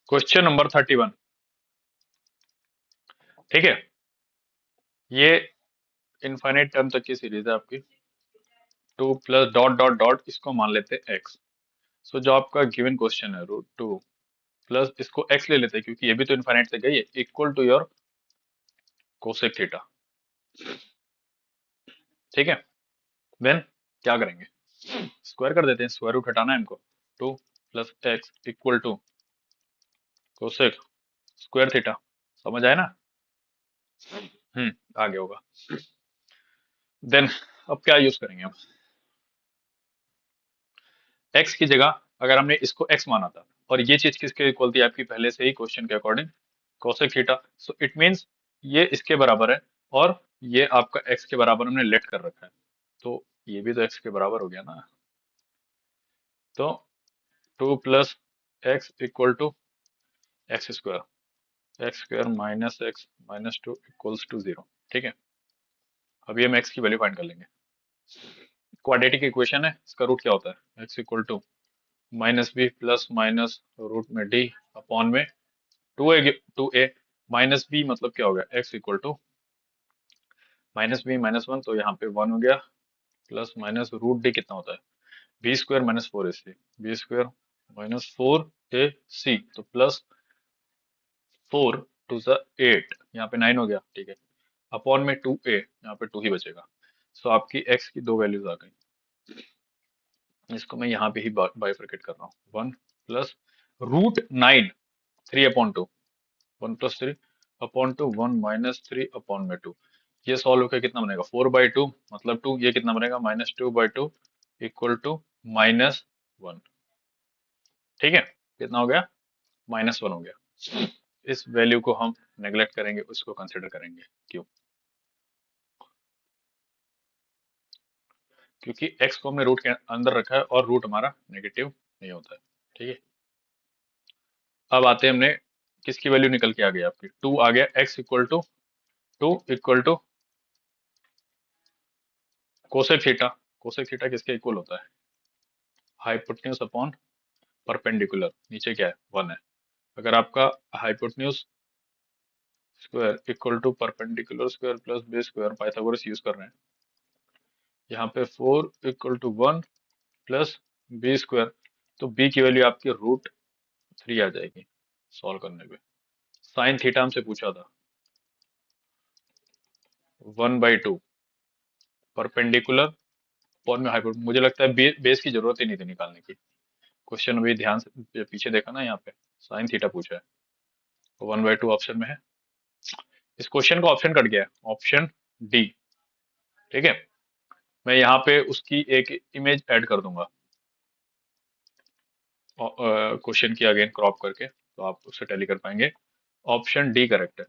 Question number 31। ठीक है, ये इनफाइनाइट टर्म तक की सीरीज है आपकी। 2 प्लस डॉट डॉट डॉट, इसको मान लेते हैं एक्स। सो जो आपका गिवन क्वेश्चन है √2 प्लस इसको एक्स ले लेते हैं, क्योंकि ये भी तो इनफाइनाइट तक है, ये equal to your cosec theta. ठीक है, देन क्या करेंगे, स्क्वायर कर देते हैं, स्क्वायर रूट हटाना है इनको। 2 plus x equal to cosec square theta. समझ आया ना? आगे होगा। देन अब क्या यूज करेंगे हम, एक्स की जगह अगर हमने इसको एक्स माना था और ये चीज किसके इक्वल थी आपकी पहले से ही क्वेश्चन के according, cosec theta. So it means ये इसके बराबर है और ये आपका एक्स के बराबर हमने लेट कर रखा है, तो ये भी तो एक्स के बराबर हो गया ना। तो 2 plus x equal to x square minus x minus 2 equals to 0। ठीक है, अभी हम एक्स की वैल्यू फाइंड कर लेंगे। क्वाड्रेटिक इक्वेशन है, इसका रूट क्या होता है, x equal to minus b plus minus root में डी अपॉन में 2a माइनस बी, मतलब क्या हो गया, x equal to minus b minus 1, तो यहाँ पे 1 हो गया, प्लस माइनस रूट डी कितना होता है, b square minus 4ac, b square minus 4ac, तो प्लस 4 टू सा 8, यहाँ पे 9 हो गया। ठीक है, अपॉन में 2a, यहाँ पे 2 ही बचेगा। सो आपकी x की दो वैल्यूज आ गई, इसको मैं यहाँ पे ही बाइफरकेट कर रहा हूँ। 1 plus √9 3/2, 1 + 3 upon two 1 minus 3 upon में 2। ये सॉल्व होकर कितना बनेगा, 4/2 मतलब 2, ये कितना बनेगा, -2/2 इक्वल टू -1। ठीक है, कितना हो गया, -1 हो गया। इस वैल्यू को हम नेग्लेक्ट करेंगे, उसको कंसिडर करेंगे। क्यों? क्योंकि x को हमने रूट के अंदर रखा है और रूट हमारा नेगेटिव नहीं होता है। ठीक है, अब आते हैं, हमने किसकी वैल्यू निकल के आ गई आपकी, 2 आ गया, x equal to 2 equal to cosec theta. Cosec theta किसके इक्वल होता है, हाइपोटेन्यूज अपॉन परपेंडिकुलर, नीचे क्या है, 1 है। अगर आपका hypotenuse square equal to perpendicular square plus b square, Pythagoras use कर रहे हैं, यहाँ पे 4 equal to 1 plus b square, तो बी की वैल्यू आपकी √3 आ जाएगी सॉल्व करने पे। साइन थीटा हमसे पूछा था, 1/2 परपेंडिकुलर और में हाइपोटेन्यूज, मुझे लगता है बेस की जरूरत ही नहीं थी निकालने की। क्वेश्चन अभी ध्यान से पीछे देखा ना, यहाँ पे साइन थीटा पूछा है, 1/2 ऑप्शन में है। इस क्वेश्चन का ऑप्शन कट गया है, ऑप्शन डी। ठीक है, मैं यहाँ पे उसकी एक इमेज ऐड कर दूंगा क्वेश्चन की अगेन क्रॉप करके, तो आप उससे टैली कर पाएंगे। ऑप्शन डी करेक्ट है।